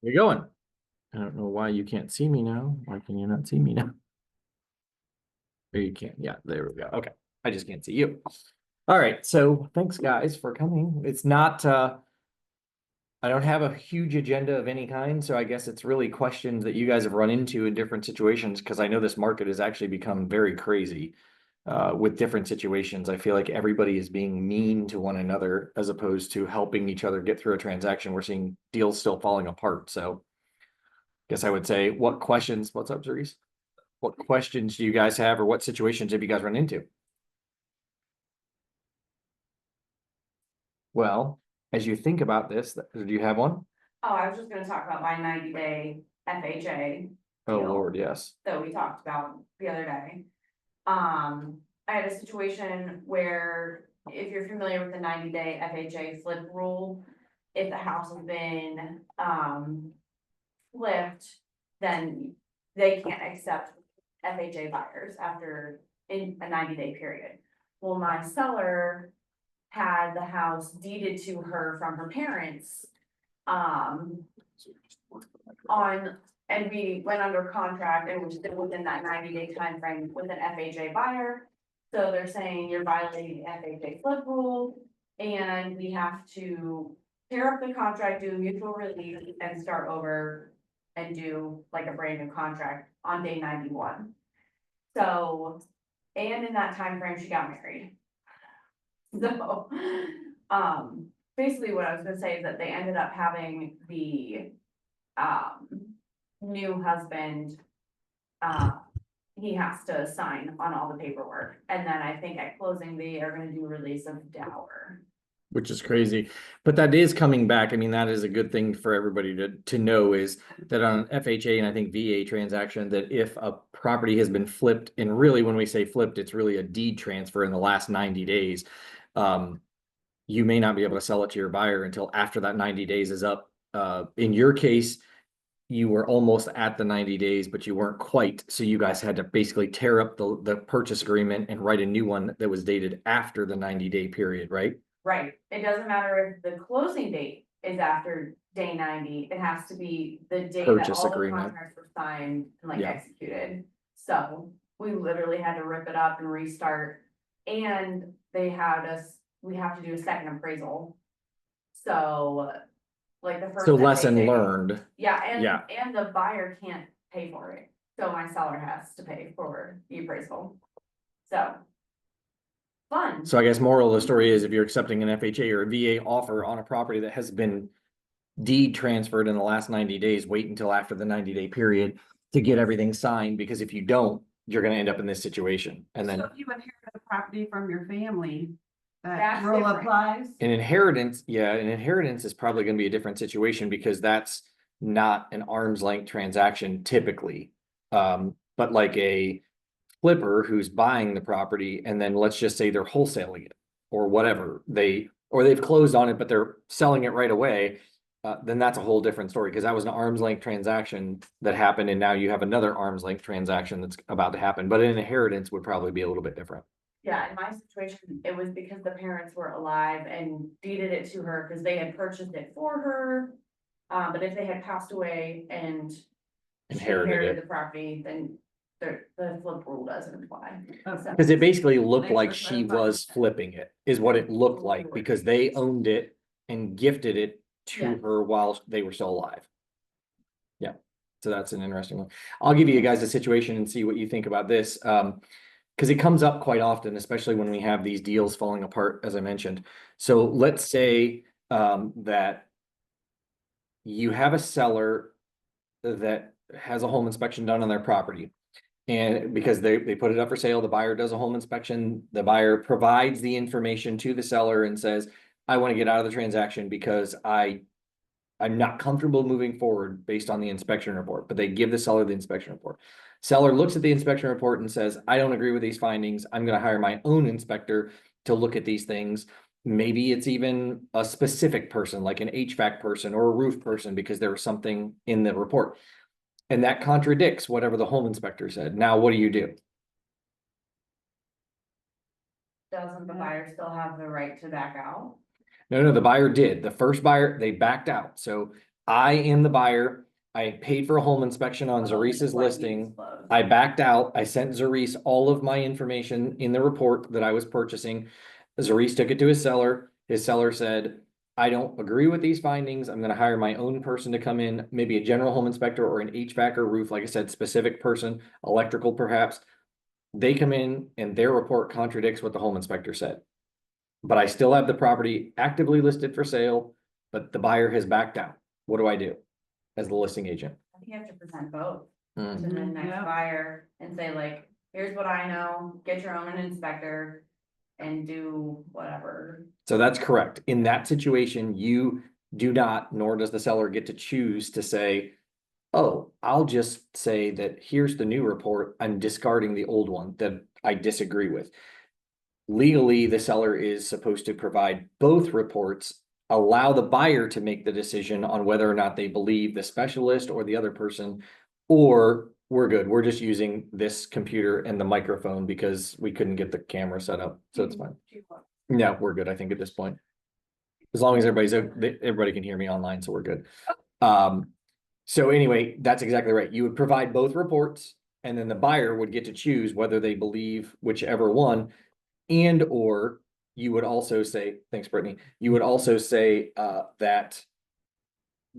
You're going. I don't know why you can't see me now. Why can you not see me now? There you can. Yeah, there we go. Okay. I just can't see you. All right. So thanks guys for coming. It's not I don't have a huge agenda of any kind, so I guess it's really questions that you guys have run into in different situations because I know this market has actually become very crazy with different situations. I feel like everybody is being mean to one another as opposed to helping each other get through a transaction. We're seeing deals still falling apart. So guess I would say, what questions, what's up, Cerise? What questions do you guys have or what situations have you guys run into? Well, as you think about this, do you have one? Oh, I was just gonna talk about my 90-day FHA Oh, deal Lord, yes. that we talked about the other day. I had a situation where, if you're familiar with the 90-day FHA flip rule, if the house has been, flipped, then they can't accept FHA buyers after, in a 90-day period. Well, my seller had the house deeded to her from her parents, on, and we went under contract and we're still within that 90-day time frame with an FHA buyer. So they're saying you're violating the FHA flip rule, and we have to tear up the contract, do a mutual release, and start over and do like a brand new contract on day 91. So, and in that time frame, she got married. So, basically what I was gonna say is that they ended up having the, new husband, he has to sign on all the paperwork. And then I think at closing, they are gonna do a release of dower. Which is crazy, but that is coming back. I mean, that is a good thing for everybody to know is that on an FHA and I think VA transaction, that if a property has been flipped, and really when we say flipped, it's really a deed transfer in the last 90 days. You may not be able to sell it to your buyer until after that 90 days is up. In your case, you were almost at the 90 days, but you weren't quite. So you guys had to basically tear up the purchase agreement and write a new one that was dated after the 90-day period, right? Right, it doesn't matter if the closing date is after day 90, it has to be the day that Purchase all the agreement. contracts were signed and like Yeah. executed. So we literally had to rip it up and restart, and they had us, we have to do a second appraisal. So, like the first. So lesson FHA learned. Yeah, Yeah. and the buyer can't pay for it, so my seller has to pay for the appraisal. So. Fun. So I guess moral of the story is if you're accepting an FHA or a VA offer on a property that has been deed transferred in the last 90 days, wait until after the 90-day period to get everything signed, because if you don't, you're going to end up in this situation. And then So if you inherit a property from your family, that That's rule different. applies? an inheritance, yeah, an inheritance is probably going to be a different situation because that's not an arm's length transaction typically. But like a flipper who's buying the property and then let's just say they're wholesaling it or whatever, they've closed on it, but they're selling it right away. Then that's a whole different story because that was an arm's length transaction that happened. And now you have another arm's length transaction that's about to happen, but an inheritance would probably be a little bit different. Yeah, in my situation, it was because the parents were alive and deeded it to her because they had purchased it for her. But if they had passed away and she Inherited inherited it. the property, then the flip rule doesn't apply. So- Because it basically looked Thanks like for she clarifying. was flipping it, is what it looked like, because they owned it and gifted it to Yes. her while they were still alive. Yeah, so that's an interesting one. I'll give you guys a situation and see what you think about this. Because it comes up quite often, especially when we have these deals falling apart, as I mentioned. So let's say that you have a seller that has a home inspection done on their property. And because they put it up for sale, the buyer does a home inspection, the buyer provides the information to the seller and says, I want to get out of the transaction because I'm not comfortable moving forward based on the inspection report, but they give the seller the inspection report. Seller looks at the inspection report and says, I don't agree with these findings. I'm going to hire my own inspector to look at these things. Maybe it's even a specific person, like an HVAC person or a roof person, because there was something in the report. And that contradicts whatever the home inspector said. Now, what do? Doesn't the buyer still have the right to back out? No, the buyer did. The first buyer, they backed out. So I am the buyer. I paid for a home inspection on Zerese's listing. I backed out. I sent Zerese all of my information in the report that I was purchasing. Zerese took it to his seller. His seller said, I don't agree with these findings. I'm gonna hire my own person to come in, maybe a general home inspector or an HVAC or roof, like I said, specific person, electrical perhaps. They come in and their report contradicts what the home inspector said. But I still have the property actively listed for sale, but the buyer has backed out. What do I do as the listing agent? I think you have to present both to Hmm. the Mhm, next yeah. buyer and say like, here's what I know, get your own inspector and do whatever. So that's correct. In that situation, you do not, nor does the seller get to choose to say, oh, I'll just say that here's the new report. I'm discarding the old one that I disagree with. Legally, the seller is supposed to provide both reports, allow the buyer to make the decision on whether or not they believe the specialist or the other person, or we're good. We're just using this computer and the microphone because we couldn't get the camera set up. So it's fine. Yeah, we're good, I think, at this point. As long as everybody can hear me online, so we're good. So anyway, that's exactly right. You would provide both reports, and then the buyer would get to choose whether they believe whichever one. And or you would also say, thanks, Brittany, you would also say that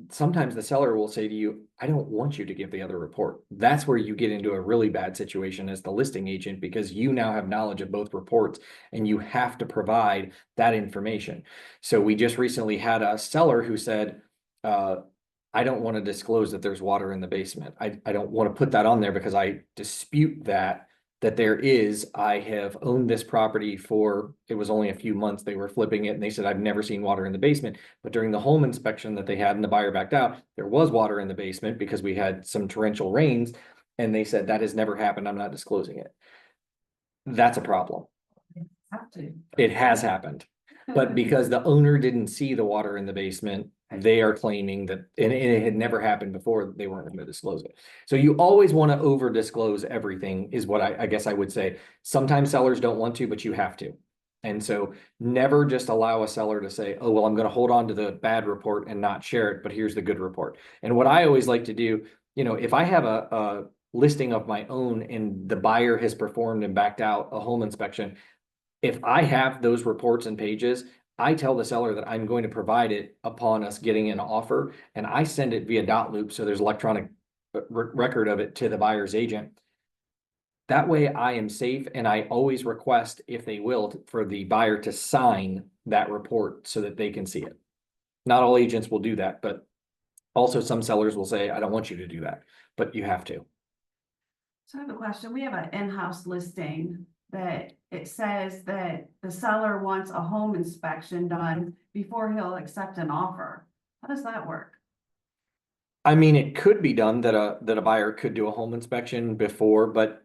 sometimes the seller will say to you, I don't want you to give the other report. That's where you get into a really bad situation as the listing agent, because you now have knowledge of both reports and you have to provide that information. So we just recently had a seller who said, I don't want to disclose that there's water in the basement. I don't want to put that on there because I dispute that there is. I have owned this property for, it was only a few months. They were flipping it and they said, I've never seen water in the basement. But during the home inspection that they had and the buyer backed out, there was water in the basement because we had some torrential rains. And they said, that has never happened. I'm not disclosing it. That's a problem. Have to. It has happened. But because the owner didn't see the water in the basement, they are claiming that, and it had never happened before, they weren't going to disclose it. So you always want to over disclose everything is what I guess I would say. Sometimes sellers don't want to, but you have to. And so never just allow a seller to say, oh, well, I'm going to hold on to the bad report and not share it, but here's the good report. And what I always like to do, if I have a listing of my own and the buyer has performed and backed out a home inspection, if I have those reports and pages, I tell the seller that I'm going to provide it upon us getting an offer, and I send it via dot loop. So there's electronic record of it to the buyer's agent. That way I am safe, and I always request, if they will, for the buyer to sign that report so that they can see it. Not all agents will do that, but also some sellers will say, I don't want you to do that, but you have to. So I have a question. We have an in-house listing that it says that the seller wants a home inspection done before he'll accept an offer. How does that work? I mean, it could be done that a buyer could do a home inspection before, but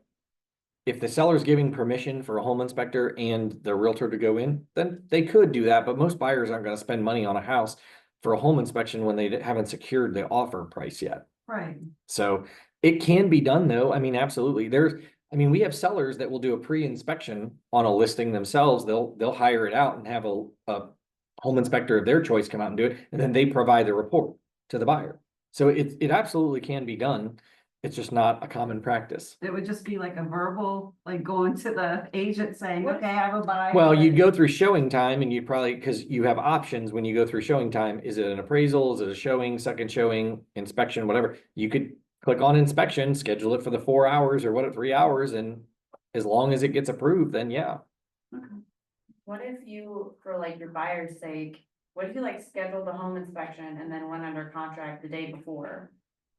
if the seller's giving permission for a home inspector and the realtor to go in, then they could do that. But most buyers aren't going to spend money on a house for a home inspection when they haven't secured the offer price yet. Right. So it can be done though. I mean, absolutely. We have sellers that will do a pre-inspection on a listing themselves. They'll hire it out and have a home inspector of their choice come out and do it, and then they provide the report to the buyer. So it absolutely can be done. It's just not a common practice. It would just be like a verbal, like going to the agent saying, okay, I have a buyer. Well, you'd go through showing time and you'd probably, because you have options when you go through showing time. Is it an appraisal? Is it a showing, second showing, inspection, whatever? You could click on inspection, schedule it for the 4 hours or 3 hours. And as long as it gets approved, then yeah. Okay. What if you, for like your buyer's sake, what if you like scheduled the home inspection and then went under contract the day before?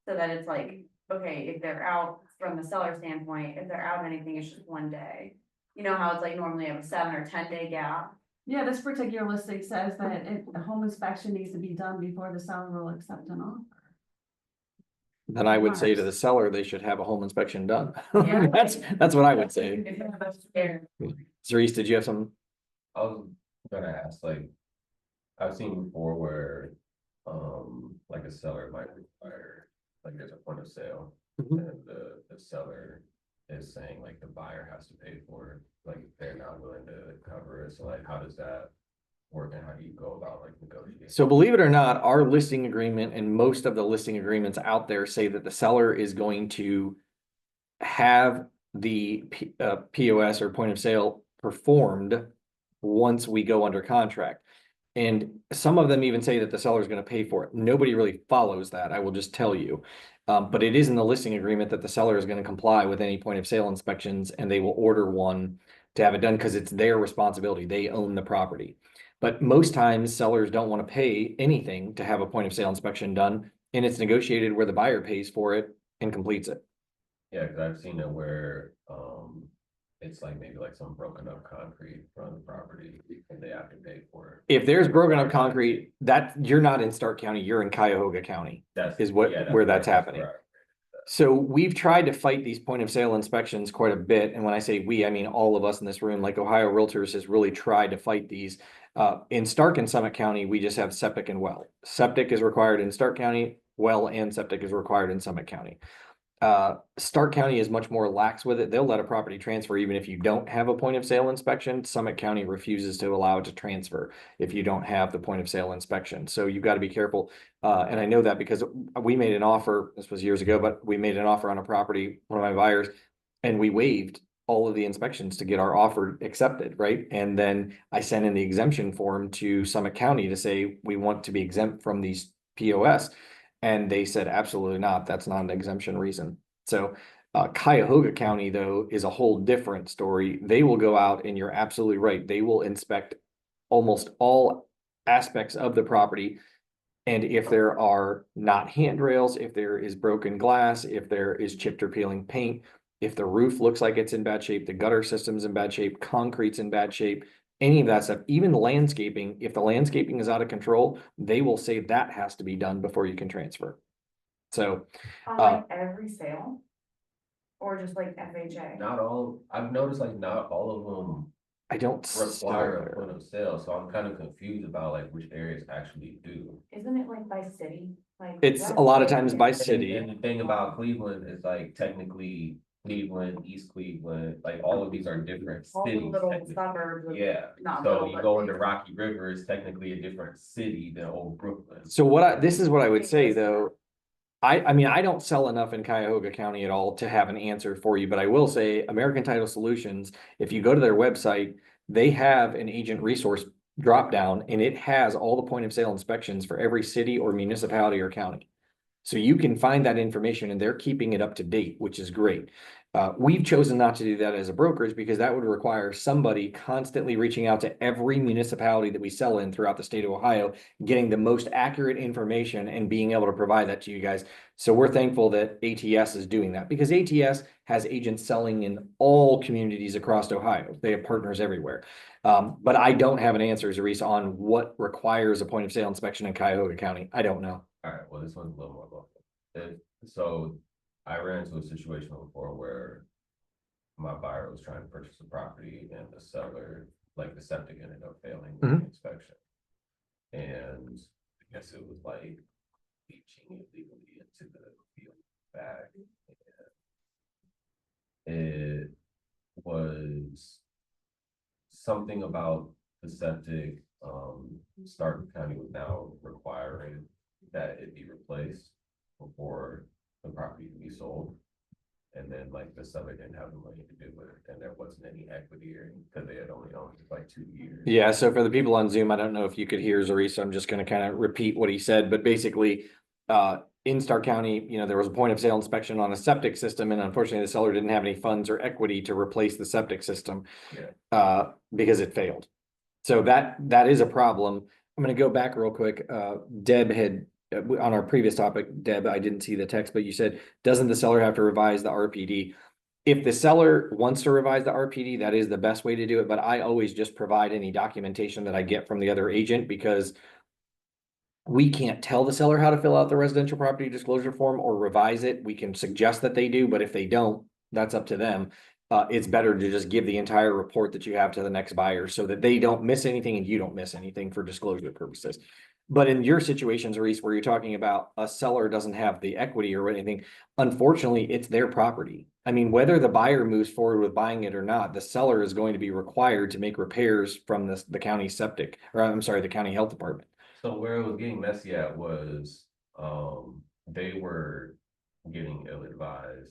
So that it's like, okay, if they're out from the seller standpoint, if they're out anything, it's just one day. You know how it's like normally have a 7 or 10 day gap? Yeah, this particular listing says that the home inspection needs to be done before the seller will accept an offer. Then I would say to the seller, they should have a home inspection done. That's what I would say. Cerise, did you have some? I was gonna ask, like, I've seen before where, like a seller might require, like there's a point of sale. Mhm. And the seller is saying like the buyer has to pay for it, like they're not willing to cover it, so like how does that work and how do you go about like negotiating? So believe it or not, our listing agreement and most of the listing agreements out there say that the seller is going to have the POS or point of sale performed once we go under contract. And some of them even say that the seller is going to pay for it. Nobody really follows that, I will just tell you. But it is in the listing agreement that the seller is going to comply with any point of sale inspections and they will order one to have it done because it's their responsibility. They own the property. But most times sellers don't want to pay anything to have a point of sale inspection done, and it's negotiated where the buyer pays for it and completes it. Yeah, cause I've seen it where, it's like maybe like some broken up concrete from the property and they have to pay for it. If there's broken up concrete, that you're not in Stark County, you're in Cuyahoga County. That's Is what- yeah, where that's where- happening. where So we've tried to fight these point of sale inspections quite a bit. And when I say we, I mean all of us in this room, like Ohio Realtors has really tried to fight these. In Stark and Summit County, we just have septic and well. Septic is required in Stark County, well and septic is required in Summit County. Stark County is much more lax with it. They'll let a property transfer even if you don't have a point of sale inspection. Summit County refuses to allow it to transfer if you don't have the point of sale inspection. So you've got to be careful. And I know that because we made an offer, this was years ago, but we made an offer on a property, one of my buyers, and we waived all of the inspections to get our offer accepted, right? And then I sent in the exemption form to Summit County to say, we want to be exempt from these POS. And they said, absolutely not. That's not an exemption reason. So Cuyahoga County, though, is a whole different story. They will go out and you're absolutely right. They will inspect almost all aspects of the property. And if there are not handrails, if there is broken glass, if there is chipped or peeling paint, if the roof looks like it's in bad shape, the gutter system's in bad shape, concrete's in bad shape, any of that stuff, even the landscaping, if the landscaping is out of control, they will say that has to be done before you can transfer. So, On like every sale? Or just like FHA? Not all, I've noticed like not all of them I don't require a sell point there. of sale, so I'm kind of confused about like which areas actually do. Isn't it like by city? Like It's a West lot of City times by is- city. And the thing about Cleveland is like technically Cleveland, East Cleveland, like all of these are different All the cities. little technically. suburbs. of- Yeah, not so little, you but go big. into Rocky River is technically a different city than Old Brooklyn. So this is what I would say though. I mean, I don't sell enough in Cuyahoga County at all to have an answer for you, but I will say American Title Solutions, if you go to their website, they have an agent resource drop down and it has all the point of sale inspections for every city or municipality or county. So you can find that information and they're keeping it up to date, which is great. We've chosen not to do that as a brokerage because that would require somebody constantly reaching out to every municipality that we sell in throughout the state of Ohio, getting the most accurate information and being able to provide that to you guys. So we're thankful that ATS is doing that because ATS has agents selling in all communities across Ohio. They have partners everywhere. But I don't have an answer, Zarisa, on what requires a point of sale inspection in Cuyahoga County. I don't know. Alright, well, this one's a little more local. So I ran into a situation before where my buyer was trying to purchase a property and the seller, like the septic ended up failing with the inspection. And I guess it was like leaching illegally into the field bag. It was something about the septic, Stark County was now requiring that it be replaced before the property can be sold. And then like the seller didn't have the money to do it, and there wasn't any equity or because they had only owned it like 2 years. Yeah, so for the people on Zoom, I don't know if you could hear Zarisa, I'm just gonna kind of repeat what he said, but basically, in Stark County, there was a point of sale inspection on a septic system, and unfortunately, the seller didn't have any funds or equity to replace the septic system. Because it failed. So that is a problem. I'm gonna go back real quick. Deb had, on our previous topic, Deb, I didn't see the text, but you said, doesn't the seller have to revise the RPD? If the seller wants to revise the RPD, that is the best way to do it, but I always just provide any documentation that I get from the other agent because we can't tell the seller how to fill out the residential property disclosure form or revise it. We can suggest that they do, but if they don't, that's up to them. It's better to just give the entire report that you have to the next buyer so that they don't miss anything and you don't miss anything for disclosure purposes. But in your situations, Reese, where you're talking about a seller doesn't have the equity or anything, unfortunately, it's their property. I mean, whether the buyer moves forward with buying it or not, the seller is going to be required to make repairs from the county septic, or I'm sorry, the county health department. So where it was getting messy at was, they were getting ill-advised.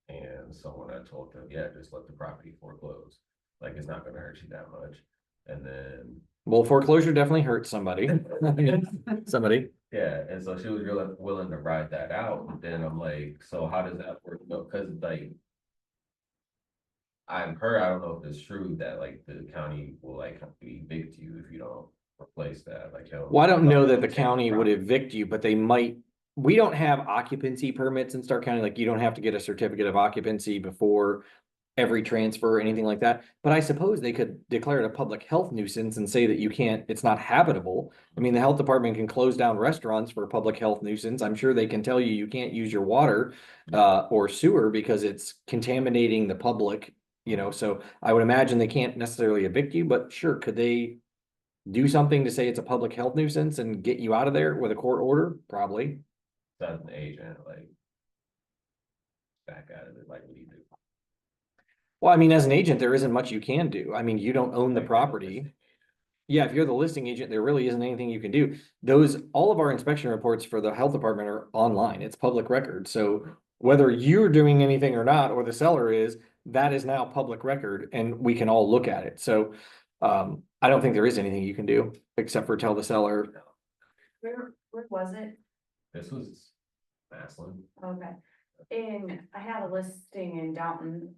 And someone had told them, yeah, just let the property foreclose. Like, it's not gonna hurt you that much. And then, Well, foreclosure definitely hurts somebody. Somebody. yeah, and so she was really willing to ride that out. But then I'm like, so how does that work? No, cause like, I've heard, I don't know if it's true that like the county will like evict you if you don't replace that, like. Well, I don't know that the county would evict you, but they might. We don't have occupancy permits in Stark County, like you don't have to get a certificate of occupancy before every transfer or anything like that. But I suppose they could declare it a public health nuisance and say that you can't, it's not habitable. I mean, the health department can close down restaurants for a public health nuisance. I'm sure they can tell you you can't use your water or sewer because it's contaminating the public, so I would imagine they can't necessarily evict you, but sure, could they do something to say it's a public health nuisance and get you out of there with a court order? Probably. As an agent, like. Back out of it, like, what do you do? Well, I mean, as an agent, there isn't much you can do. I mean, you don't own the Like, property. Yeah, if you're the listing agent, there really isn't anything you can do. All of our inspection reports for the health department are online. It's public record. So whether you're doing anything or not, or the seller is, that is now public record and we can all look at it. So I don't think there is anything you can do except for tell the seller. Where was it? This was Maslin. Okay. And I had a listing in Downton,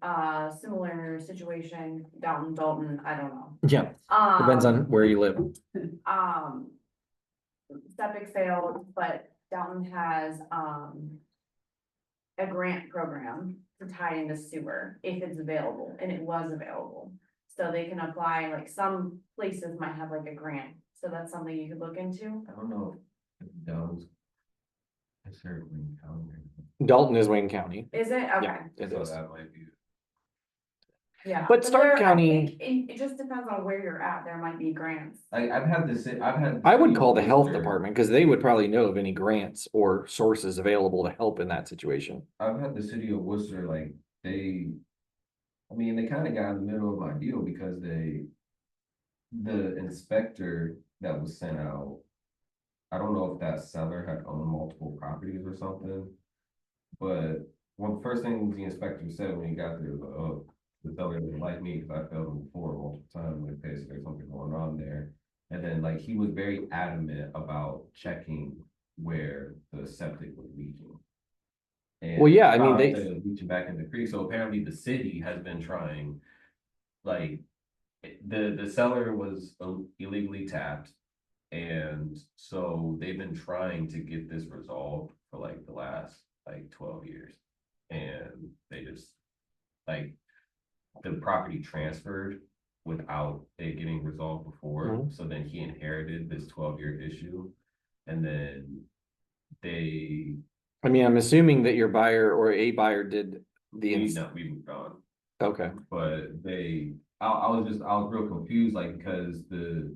similar situation, Downton, Dalton, I don't know. Yeah, depends on where you live. Um, septic failed, but Downton has, a grant program to tie into sewer if it's available, and it was available. So they can apply, like some places might have like a grant, so that's something you could look into. I don't know if those. It's certainly county. Dalton is Wayne County. Is it? Okay, Yeah, it So is. that might be. yeah. But Stark there- I County- think It just depends on where you're at, there might be grants. I've had this, I've had. I would call the health department because they would probably know of any grants or sources available to help in that situation. I've had the city of Worcester, like, they kind of got in the middle of my deal because the inspector that was sent out, I don't know if that seller had owned multiple properties or something, but one of the first things the inspector said when he got there was, oh, the seller didn't like me because I failed him before multiple times, like, okay, so there's something going on there. And then, like, he was very adamant about checking where the septic was leaking. And Well, yeah, I mean, found they- that it was leaching back in the creek, so apparently the city has been trying, like, the seller was illegally tapped. And so they've been trying to get this resolved for like the last like 12 years. And they just, like, the property transferred without it getting resolved before. Mhm. So then he inherited this 12-year issue. And then they, I mean, I'm assuming that your buyer or a buyer did the, we moved on. okay. But I was real confused, like, because the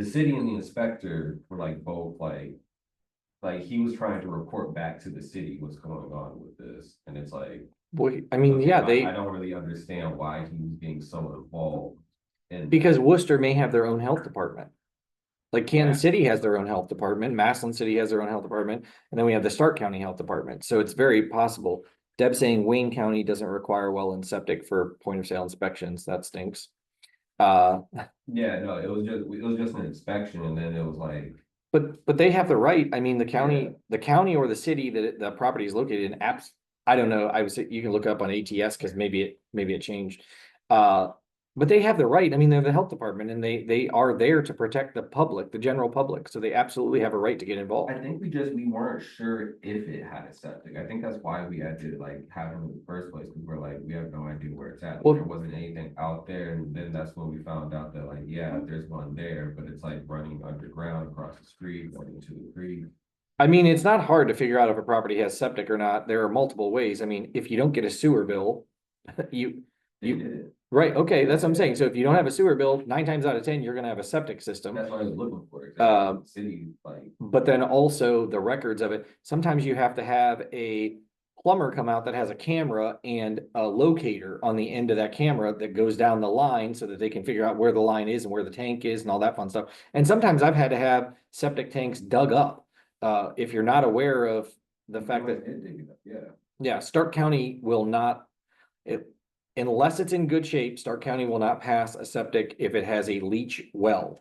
city and the inspector were like both like he was trying to report back to the city what's going on with this, and it's like, Well, I mean, okay, yeah, I don't really understand why he was being so involved. because Worcester may have their own health department. Like Canton Yeah. City has their own health department, Maslin City has their own health department, and then we have the Stark County Health Department. So it's very possible. Deb saying Wayne County doesn't require well and septic for point of sale inspections. That stinks. Yeah, no, it was just an inspection, and then it was like, But they have the right, I mean, Yeah. the county or the city that the property is located in apps, I don't know, I would say, you can look up on ATS, cause maybe it changed. But they have the right, I mean, they're the health department and they are there to protect the public, the general public, so they absolutely have a right to get involved. I think we weren't sure if it had a septic. I think that's why we had to like have them in the first place, because we're like, we have no idea where it's at. Like, Well- there wasn't anything out there, and then that's when we found out that, like, yeah, there's one there, but it's like running underground across the street, going into the creek. I mean, it's not hard to figure out if a property has septic or not, there are multiple ways, I mean, if you don't get a sewer bill, They did it. Right, okay, that's what I'm saying. So if you don't have a sewer bill, 9 times out of 10, you're gonna have a septic system. That's what I was looking for. City, like, But then also the records of it, sometimes you have to have a plumber come out that has a camera and a locator on the end of that camera that goes down the line so that they can figure out where the line is and where the tank is and all that fun stuff. And sometimes I've had to have septic tanks dug up. If you're not aware of the fact that, yeah, Stark County will not, unless it's in good shape, Stark County will not pass a septic if it has a leach well.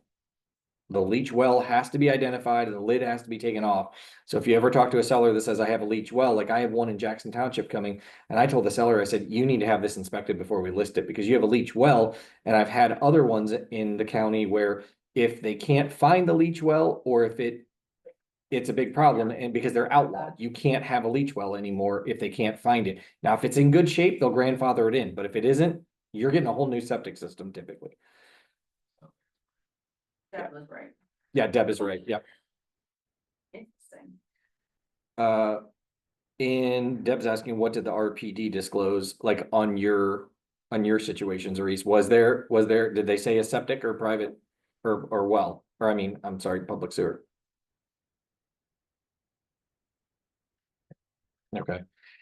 The leach well has to be identified and the lid has to be taken off. So if you ever talk to a seller that says, I have a leach well, like I have one in Jackson Township coming, and I told the seller, I said, you need to have this inspected before we list it because you have a leach well. And I've had other ones in the county where if they can't find the leach well, or if it's a big problem, and because they're outlawed, you can't have a leach well anymore if they can't find it. Now, if it's in good shape, they'll grandfather it in, but if it isn't, you're getting a whole new septic system typically. That was right. Yeah, Deb is right. Yep. Interesting. And Deb's asking, what did the RPD disclose, like on your situations, Reese? Did they say a septic or private or well, or I mean, I'm sorry, public sewer? Okay.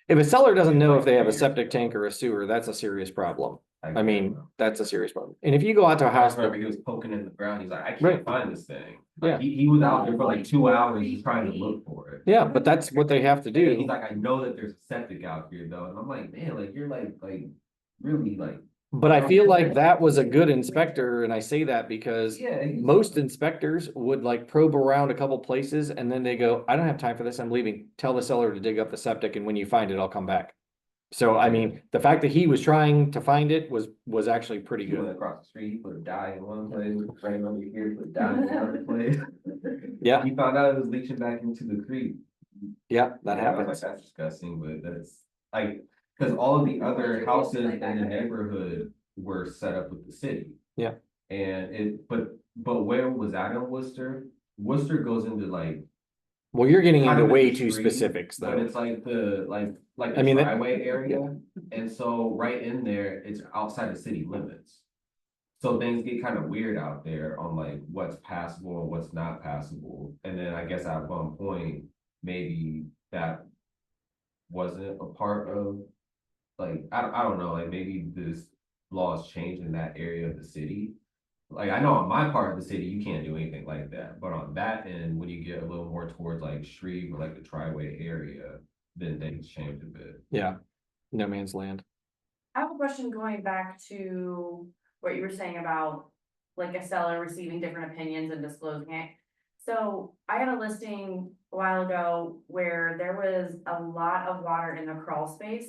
If a seller doesn't know if they have a septic tank or a sewer, that's a serious problem. I mean, that's a serious problem. And if you go out to a I house, remember he was poking in the ground. He's like, I Right. can't find this thing. Yeah. Like, he was out there for like 2 hours just trying to look for it. yeah, but that's what they have to And do. he's like, I know that there's a septic out here though. And I'm like, man, like you're like really like, But I feel like that was a good inspector, and I say that because yeah. most inspectors would like probe around a couple places and then they go, I don't have time for this, I'm leaving. Tell the seller to dig up the septic and when you find it, I'll come back. So I mean, the fact that he was trying to find it was actually pretty He went good. across the street, he put a dye in one place, ran over here, put a dye in another place. Yeah. He found out it was leaching back into the creek. Yeah, that Yeah, I was happens. like, that's disgusting, but that's like, cause all of the other houses in the neighborhood were set up with the city. Yeah. And but where was I in Worcester? Worcester goes into like. Well, you're getting kind into of way the too street, specifics But though. it's like I the mean, driveway area, and so right in there, it's outside the city limits. So things get kind of weird out there on like what's passable and what's not passable. And then I guess at one point, maybe that wasn't a part of, like, I don't know, like maybe this laws changed in that area of the city. Like, I know on my part of the city, you can't do anything like that, but on that end, when you get a little more towards like Shreve or like the Tri-Way area, then things change a bit. Yeah, no man's land. I have a question going back to what you were saying about like a seller receiving different opinions and disclosing it. So I had a listing a while ago where there was a lot of water in the crawl space.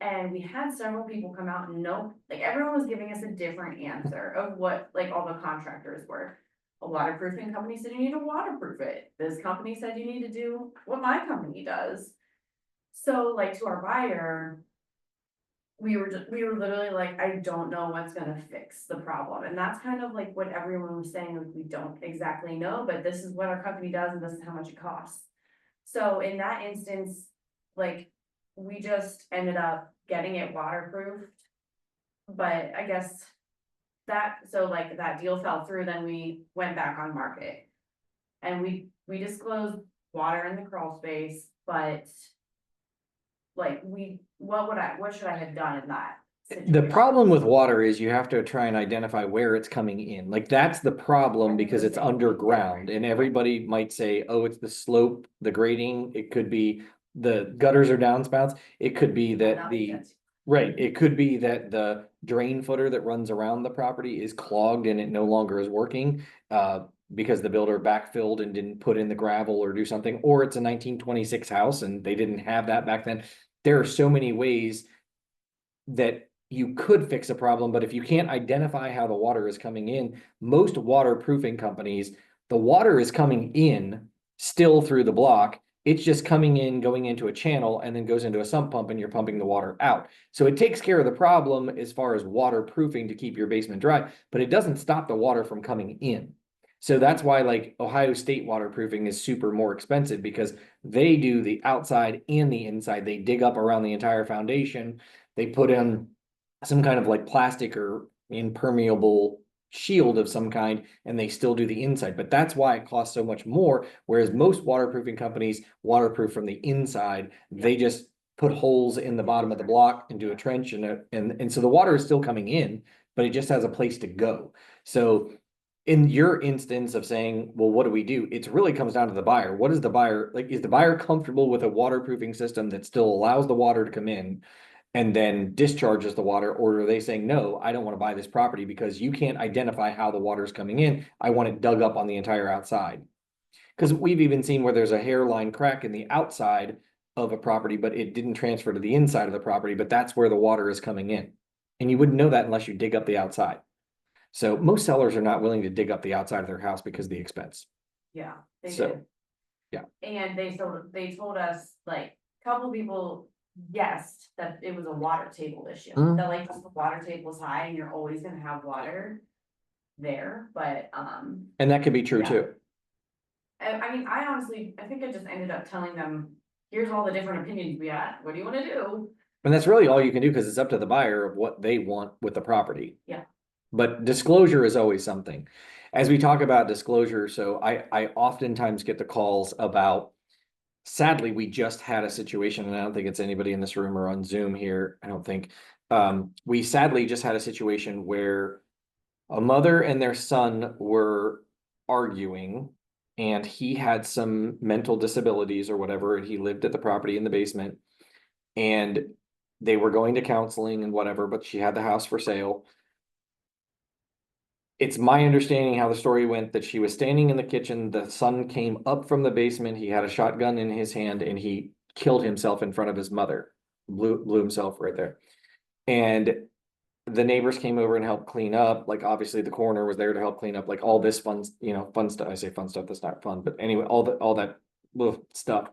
And we had several people come out and nope, like everyone was giving us a different answer of what like all the contractors were. A waterproofing company said you need to waterproof it. This company said you need to do what my company does. So like to our buyer, we were literally like, I don't know what's gonna fix the problem. And that's kind of like what everyone was saying, like, we don't exactly know, but this is what our company does and this is how much it costs. So in that instance, like, we just ended up getting it waterproofed. But I guess so like that deal fell through, then we went back on market. And we disclosed water in the crawl space, but like what should I have done in that The situation? problem with water is you have to try and identify where it's coming in. Like that's the problem because it's underground and everybody might say, oh, it's the slope, the grading. It could be the gutters or downspouts. It could be that right. It could be that the drain footer that runs around the property is clogged and it no longer is working. Because the builder backfilled and didn't put in the gravel or do something, or it's a 1926 house and they didn't have that back then. There are so many ways that you could fix a problem, but if you can't identify how the water is coming in, most waterproofing companies, the water is coming in still through the block. It's just coming in, going into a channel and then goes into a sump pump and you're pumping the water out. So it takes care of the problem as far as waterproofing to keep your basement dry, but it doesn't stop the water from coming in. So that's why like Ohio State waterproofing is super more expensive because they do the outside and the inside. They dig up around the entire foundation. They put in some kind of like plastic or impermeable shield of some kind, and they still do the inside. But that's why it costs so much more. Whereas most waterproofing companies waterproof from the inside, they just put holes in the bottom of the block and do a trench and so the water is still coming in, but it just has a place to go. So in your instance of saying, well, what do we do? It really comes down to the buyer. What is the buyer like? Is the buyer comfortable with a waterproofing system that still allows the water to come in and then discharges the water? Or are they saying, no, I don't want to buy this property because you can't identify how the water is coming in. I want it dug up on the entire outside. Because we've even seen where there's a hairline crack in the outside of a property, but it didn't transfer to the inside of the property, but that's where the water is coming in. And you wouldn't know that unless you dig up the outside. So most sellers are not willing to dig up the outside of their house because of the expense. Yeah, they So, did. yeah. And they told us, like, a couple people guessed that it was a water table issue. Mm. That like, just the water table's high and you're always gonna have water there, but, And that could be true Yeah. too. I mean, I think I just ended up telling them, here's all the different opinions we had, what do you wanna do? And that's really all you can do because it's up to the buyer of what they want with the property. Yeah. But disclosure is always something. As we talk about disclosure, so I oftentimes get the calls about, sadly, we just had a situation, and I don't think it's anybody in this room or on Zoom here, I don't think. We sadly just had a situation where a mother and their son were arguing, and he had some mental disabilities or whatever, and he lived at the property in the basement. And they were going to counseling and whatever, but she had the house for sale. It's my understanding how the story went that she was standing in the kitchen, the son came up from the basement, he had a shotgun in his hand, and he killed himself in front of his mother. Blew himself right there. And the neighbors came over and helped clean up. Like, obviously the coroner was there to help clean up, like, all this fun, fun stuff. I say fun stuff, that's not fun, but anyway, all that little stuff.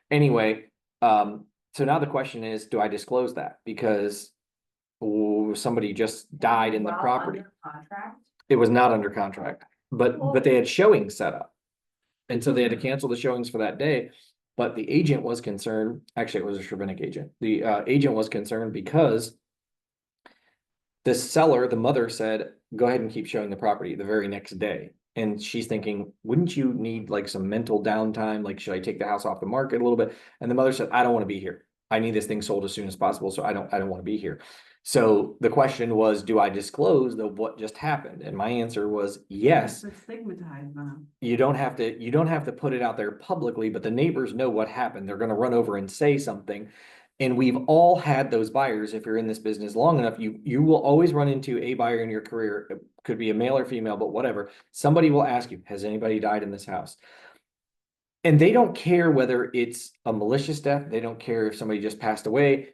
Anyway, so now the question is, do I disclose that? Because somebody just died in the Well, property. under Contract, It was not under contract, but they had showings set up. And so they had to cancel the showings for that day. But the agent was concerned, actually, it was a Shervinic agent. The agent was concerned because the seller, the mother said, go ahead and keep showing the property the very next day. And she's thinking, wouldn't you need like some mental downtime? Like, should I take the house off the market a little bit? And the mother said, I don't want to be here. I need this thing sold as soon as possible. So I don't want to be here. So the question was, do I disclose what just happened? And my answer was yes. It's stigmatized now. You don't have to put it out there publicly, but the neighbors know what happened. They're gonna run over and say something. And we've all had those buyers. If you're in this business long enough, you will always run into a buyer in your career. It could be a male or female, but whatever. Somebody will ask you, has anybody died in this house? And they don't care whether it's a malicious death. They don't care if somebody just passed away.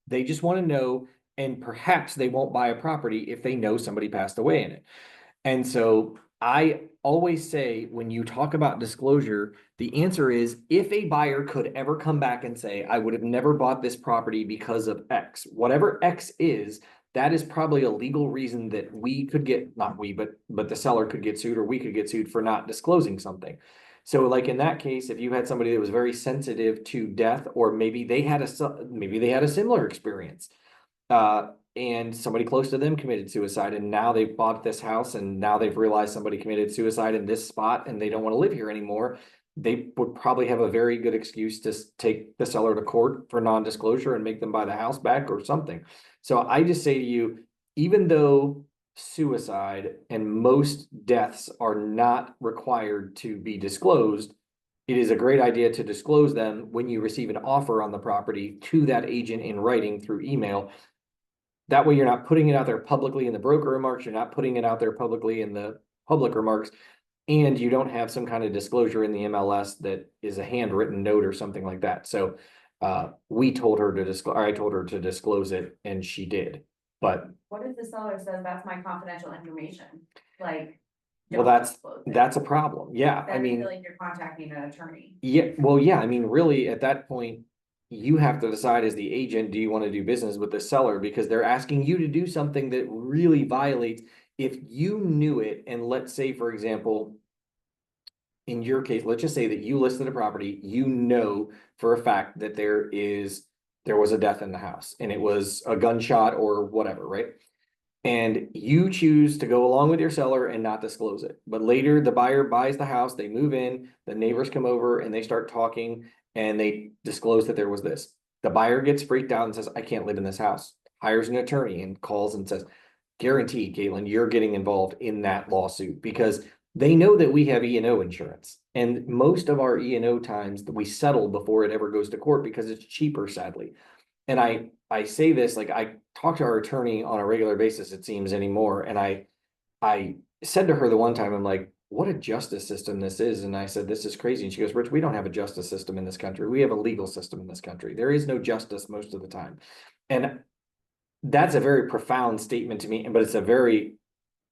They just want to know, and perhaps they won't buy a property if they know somebody passed away in it. And so I always say, when you talk about disclosure, the answer is, if a buyer could ever come back and say, I would have never bought this property because of X, whatever X is, that is probably a legal reason that we could get, not we, but the seller could get sued, or we could get sued for not disclosing something. So like in that case, if you had somebody that was very sensitive to death, or maybe they had a similar experience, and somebody close to them committed suicide, and now they've bought this house, and now they've realized somebody committed suicide in this spot, and they don't want to live here anymore, they would probably have a very good excuse to take the seller to court for non-disclosure and make them buy the house back or something. So I just say to you, even though suicide and most deaths are not required to be disclosed, it is a great idea to disclose them when you receive an offer on the property to that agent in writing through email. That way you're not putting it out there publicly in the broker remarks, you're not putting it out there publicly in the public remarks, and you don't have some kind of disclosure in the MLS that is a handwritten note or something like that. So I told her to disclose it, and she did. But what if the seller says that's my confidential information, like? well, don't disclose it? that's a problem. Yeah, Then I feel like you're contacting an attorney. yeah, well, yeah, I mean, really, at that point, you have to decide as the agent, do you want to do business with the seller? Because they're asking you to do something that really violates. If you knew it, and let's say, for example, in your case, let's just say that you listed a property, you know for a fact that there is there was a death in the house and it was a gunshot or whatever, right? And you choose to go along with your seller and not disclose it. But later the buyer buys the house, they move in, the neighbors come over and they start talking and they disclose that there was this. The buyer gets freaked out and says, I can't live in this house. Hires an attorney and calls and says, guaranteed, Caitlin, you're getting involved in that lawsuit because they know that we have E&O insurance. And most of our E&O times we settle before it ever goes to court because it's cheaper, sadly. And I say this, like I talk to our attorney on a regular basis, it seems anymore. And I said to her the one time, I'm like, what a justice system this is. And I said, this is crazy. And she goes, Rich, we don't have a justice system in this country. We have a legal system in this country. There is no justice most of the time. And that's a very profound statement to me, but it's a very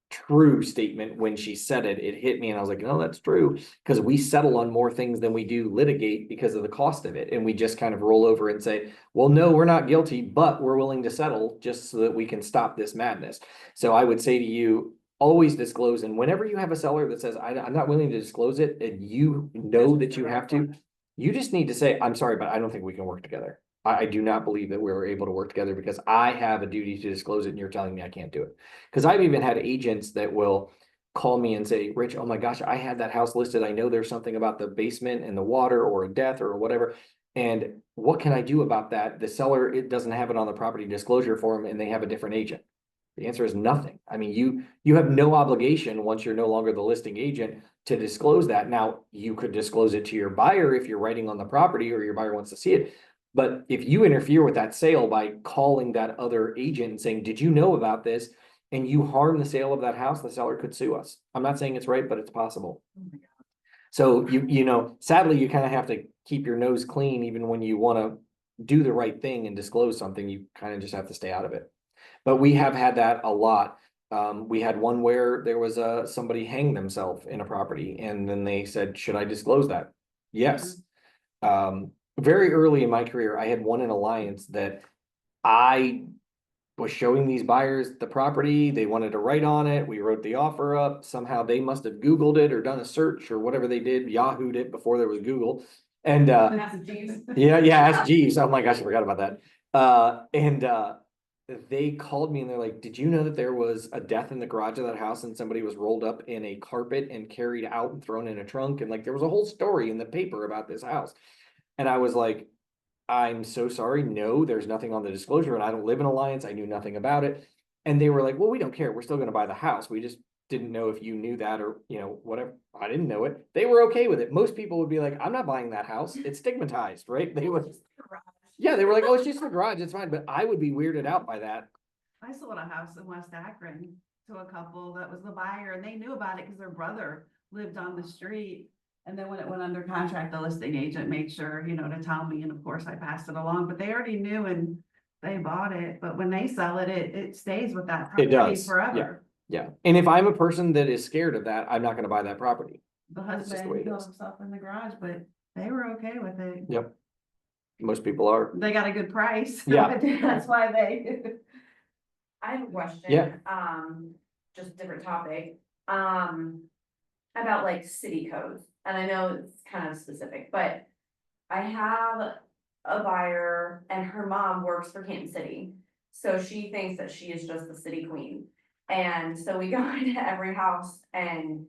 true statement. When she said it, it hit me and I was like, no, that's true. Because we settle on more things than we do litigate because of the cost of it. And we just kind of roll over and say, well, no, we're not guilty, but we're willing to settle just so that we can stop this madness. So I would say to you, always disclose. And whenever you have a seller that says, I'm not willing to disclose it, and you know that you have to, you just need to say, I'm sorry, but I don't think we can work together. I do not believe that we're able to work together because I have a duty to disclose it and you're telling me I can't do it. Because I've even had agents that will call me and say, Rich, oh my gosh, I had that house listed. I know there's something about the basement and the water or a death or whatever. And what can I do about that? The seller, it doesn't have it on the property disclosure form and they have a different agent. The answer is nothing. I mean, you have no obligation once you're no longer the listing agent to disclose that. Now, you could disclose it to your buyer if you're writing on the property or your buyer wants to see it. But if you interfere with that sale by calling that other agent and saying, did you know about this? And you harm the sale of that house, the seller could sue us. I'm not saying it's right, but it's possible. So you know, sadly, you kind of have to keep your nose clean even when you want to do the right thing and disclose something. You kind of just have to stay out of it. But we have had that a lot. We had one where there was somebody hang themselves in a property and then they said, should I disclose that? Yes. Very early in my career, I had one in Alliance that I was showing these buyers the property. They wanted to write on it. We wrote the offer up. Somehow they must have Googled it or done a search or whatever they did, Yahooed it before there was Google. And yeah, ask Jeeves. Oh my gosh, I forgot about that. They called me and they're like, did you know that there was a death in the garage of that house and somebody was rolled up in a carpet and carried out and thrown in a trunk? And like, there was a whole story in the paper about this house. And I was like, I'm so sorry. No, there's nothing on the disclosure and I don't live in Alliance. I knew nothing about it. And they were like, well, we don't care. We're still going to buy the house. We just didn't know if you knew that or, you know, whatever. I didn't know it. They were okay with it. Most people would be like, I'm not buying that house. It's stigmatized, right? They would. Yeah, they were like, oh, it's just the garage. It's fine. But I would be weirded out by that. I sold a house in West Akron to a couple that was the buyer and they knew about it because their brother lived on the street. And then when it went under contract, the listing agent made sure, you know, to tell me, and of course I passed it along, but they already knew and they bought it. But when they sell it, it stays with that property does, forever. Yeah. And if I'm a person that is scared of that, I'm not going to buy that property. The just the way husband it killed is. himself in the garage, but they were okay with it. Yep. Most people are. They got a good price. Yeah. That's why they. I have a question. Yeah. Just different topic, about like city codes, and I know it's kind of specific, but I have a buyer and her mom works for Kansas City, so she thinks that she is just the city queen. And so we go into every house and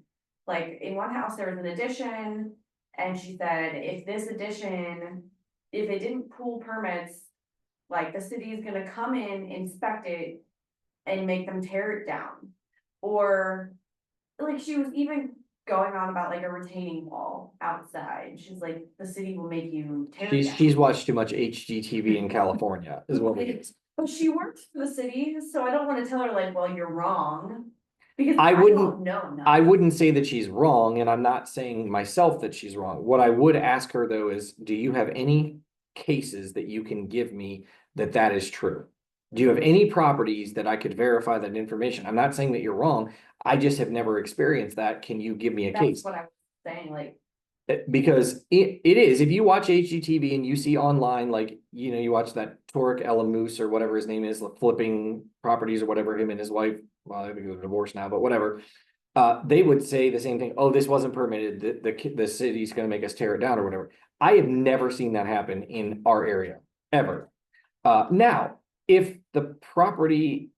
like in one house, there was an addition, and she said, if this addition, if it didn't pull permits, like the city is gonna come in, inspect it, and make them tear it down. Or like she was even going on about like a retaining wall outside. She's like, the city will make you tear it down. She's watched too much HGTV in California is what it is. But she works for the city, so I don't wanna tell her like, well, you're wrong. Because I I wouldn't- don't know nothing. I wouldn't say that she's wrong, and I'm not saying myself that she's wrong. What I would ask her though is, do you have any cases that you can give me that is true? Do you have any properties that I could verify that information? I'm not saying that you're wrong. I just have never experienced that. Can you give me a That's case? what I was saying, like, Because it is, if you watch HGTV and you see online, like, you know, you watch that Torek Elamoose or whatever his name is, flipping properties or whatever, him and his wife, well, I think they're divorced now, but whatever. They would say the same thing. Oh, this wasn't permitted. The city's going to make us tear it down or whatever. I have never seen that happen in our area, ever. Now, if the property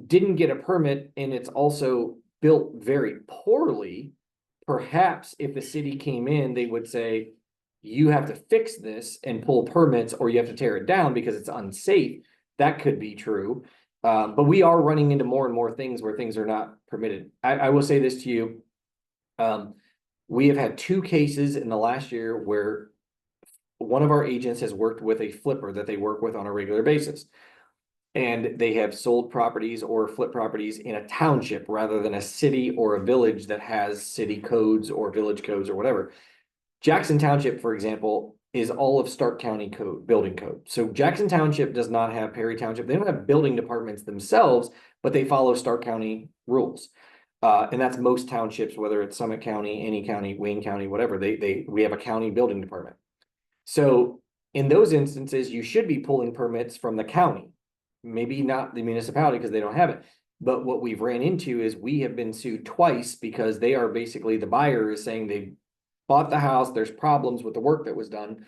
didn't get a permit and it's also built very poorly, perhaps if the city came in, they would say, you have to fix this and pull permits, or you have to tear it down because it's unsafe. That could be true. But we are running into more and more things where things are not permitted. I will say this to you. We have had 2 cases in the last year where one of our agents has worked with a flipper that they work with on a regular basis. And they have sold properties or flipped properties in a township rather than a city or a village that has city codes or village codes or whatever. Jackson Township, for example, is all of Stark County code, building code. So Jackson Township does not have Perry Township. They don't have building departments themselves, but they follow Stark County rules. And that's most townships, whether it's Summit County, any county, Wayne County, whatever, we have a county building department. So in those instances, you should be pulling permits from the county, maybe not the municipality because they don't have it. But what we've ran into is we have been sued twice because they are basically, the buyer is saying they bought the house, there's problems with the work that was done.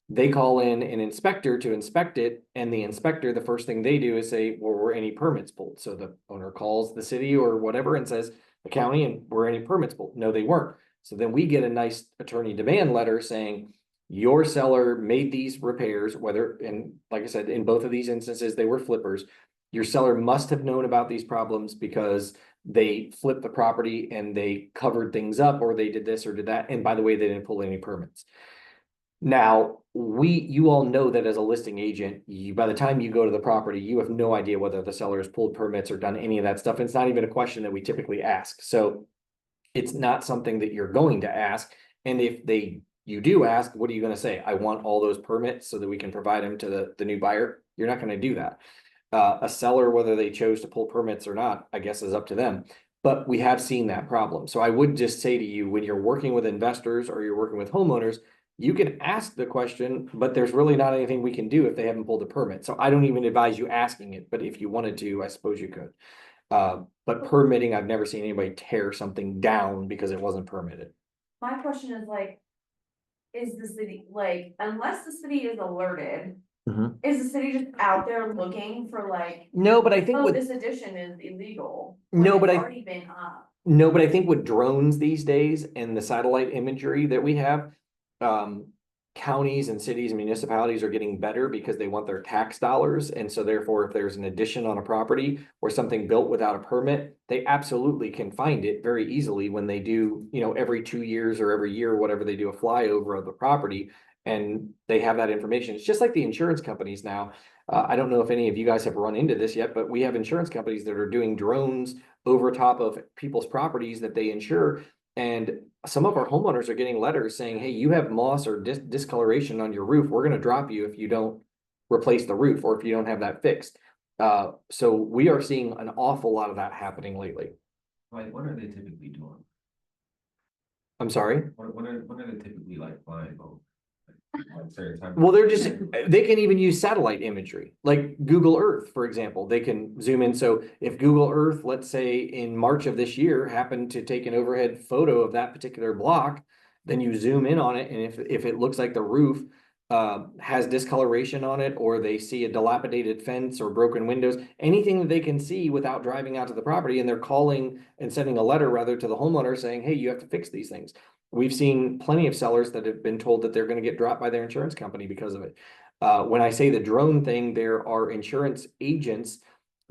They call in an inspector to inspect it, and the inspector, the first thing they do is say, well, were any permits pulled? So the owner calls the city or whatever and says, the county, and were any permits pulled? No, they weren't. So then we get a nice attorney demand letter saying, your seller made these repairs, whether, and like I said, in both of these instances, they were flippers. Your seller must have known about these problems because they flipped the property and they covered things up, or they did this or did that. And by the way, they didn't pull any permits. Now, you all know that as a listing agent, by the time you go to the property, you have no idea whether the seller has pulled permits or done any of that stuff. It's not even a question that we typically ask. So it's not something that you're going to ask. And if you do ask, what are you going to say? I want all those permits so that we can provide them to the new buyer. You're not going to do that. A seller, whether they chose to pull permits or not, I guess is up to them. But we have seen that problem. So I would just say to you, when you're working with investors or you're working with homeowners, you can ask the question, but there's really not anything we can do if they haven't pulled a permit. So I don't even advise you asking it, but if you wanted to, I suppose you could. But permitting, I've never seen anybody tear something down because it wasn't permitted. My question is like, is the city, like, unless the city is alerted, is the city just out there looking for like, No, but I think oh, this addition is illegal? No, when but it's I- already been up. No, but I think with drones these days and the satellite imagery that we have, counties and cities and municipalities are getting better because they want their tax dollars. And so therefore, if there's an addition on a property or something built without a permit, they absolutely can find it very easily when they do, every 2 years or every year, whatever, they do a flyover of the property and they have that information. It's just like the insurance companies now. I don't know if any of you guys have run into this yet, but we have insurance companies that are doing drones over top of people's properties that they insure. And some of our homeowners are getting letters saying, hey, you have moss or discoloration on your roof. We're going to drop you if you don't replace the roof or if you don't have that fixed. So we are seeing an awful lot of that happening lately. Like, what are they typically doing? I'm sorry? What are they typically like flying over? Like certain time? Well, they can even use satellite imagery, like Google Earth, for example. They can zoom in. So if Google Earth, let's say in March of this year, happened to take an overhead photo of that particular block, then you zoom in on it. And if it looks like the roof has discoloration on it, or they see a dilapidated fence or broken windows, anything that they can see without driving out to the property, and they're calling and sending a letter rather to the homeowner saying, hey, you have to fix these things. We've seen plenty of sellers that have been told that they're going to get dropped by their insurance company because of it. When I say the drone thing, there are insurance agents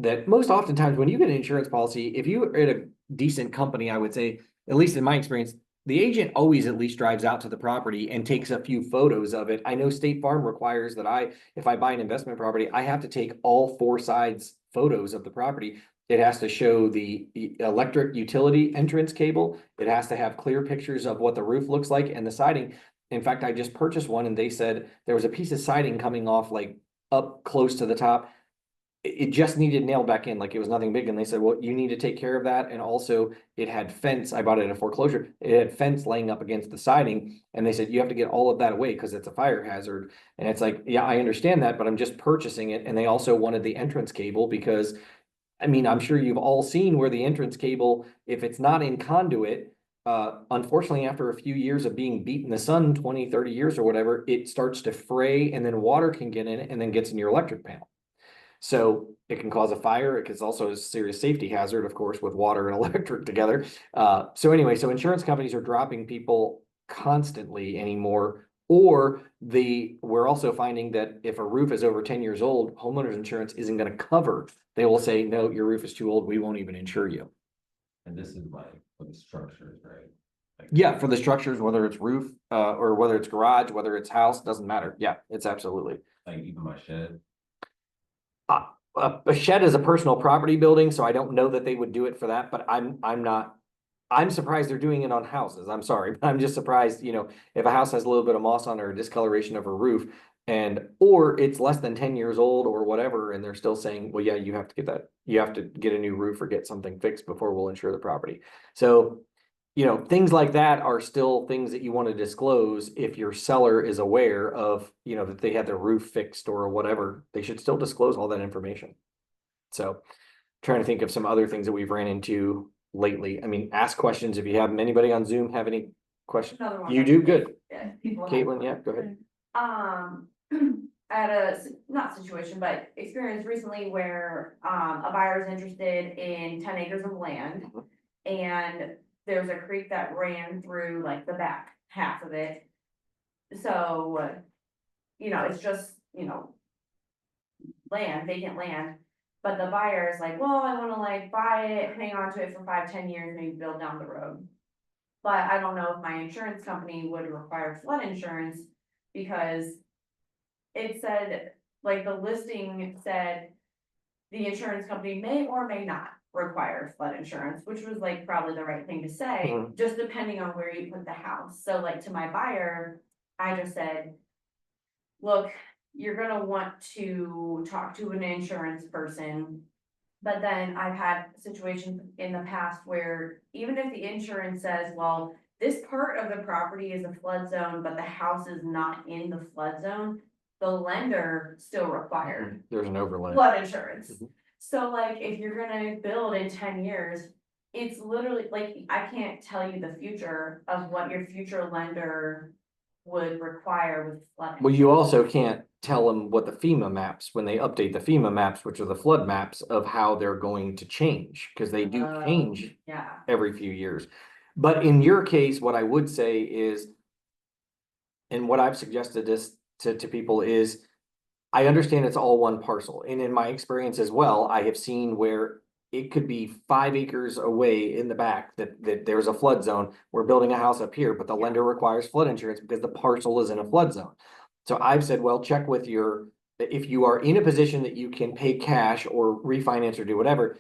that most oftentimes when you get an insurance policy, if you're at a decent company, I would say, at least in my experience, the agent always at least drives out to the property and takes a few photos of it. I know State Farm requires that if I buy an investment property, I have to take all 4 sides photos of the property. It has to show the electric utility entrance cable. It has to have clear pictures of what the roof looks like and the siding. In fact, I just purchased one and they said there was a piece of siding coming off like up close to the top. It just needed nailed back in, like it was nothing big. And they said, well, you need to take care of that. And also it had fence. I bought it at a foreclosure. It had fence laying up against the siding. And they said, you have to get all of that away because it's a fire hazard. And it's like, yeah, I understand that, but I'm just purchasing it. And they also wanted the entrance cable because I'm sure you've all seen where the entrance cable, if it's not in conduit, unfortunately, after a few years of being beat in the sun, 20, 30 years or whatever, it starts to fray and then water can get in it and then gets in your electric panel. So it can cause a fire. It is also a serious safety hazard, of course, with water and electric together. So anyway, so insurance companies are dropping people constantly anymore. Or we're also finding that if a roof is over 10 years old, homeowners insurance isn't going to cover. They will say, no, your roof is too old. We won't even insure you. And this is like for the structures, right? Like, Yeah, for the structures, whether it's roof, or whether it's garage, whether it's house, doesn't matter. Yeah, it's absolutely. like even my shed. A shed is a personal property building, so I don't know that they would do it for that, but I'm surprised they're doing it on houses. I'm sorry, but I'm just surprised, if a house has a little bit of moss on it or discoloration of a roof or it's less than 10 years old or whatever, and they're still saying, well, yeah, you have to get a new roof or get something fixed before we'll insure the property. So, things like that are still things that you want to disclose if your seller is aware of, that they had their roof fixed or whatever. They should still disclose all that information. So trying to think of some other things that we've ran into lately. I mean, ask questions if you have them. Anybody on Zoom have any questions? Another one You that- do? Good. Yeah, people have- Caitlin, yeah, go ahead. I had not situation, but experience recently where, a buyer is interested in 10 acres of land. Mhm. And there's a creek that ran through like the back half of it. So, it's just, vacant land. But the buyer is like, well, I wanna like buy it, hang on to it for 5, 10 years, maybe build down the road. But I don't know if my insurance company would require flood insurance because it said, like the listing said, the insurance company may or may not require flood insurance, which was like probably the right thing to say, Mhm. just depending on where you put the house. So like to my buyer, I just said, look, you're gonna want to talk to an insurance person. But then I've had situations in the past where even if the insurance says, well, this part of the property is a flood zone, but the house is not in the flood zone, the lender still required There's an overlay. flood insurance. Mhm. So like, if you're gonna build in 10 years, it's literally like, I can't tell you the future of what your future lender would require with flood. Well, you also can't tell them what the FEMA maps, when they update the FEMA maps, which are the flood maps of how they're going to change, because they do change Yeah, every few years. But in your case, what I would say is, and what I've suggested this to people is, I understand it's all one parcel. And in my experience as well, I have seen where it could be 5 acres away in the back that there's a flood zone. We're building a house up here, but the lender requires flood insurance because the parcel is in a flood zone. So I've said, well, check with if you are in a position that you can pay cash or refinance or do whatever,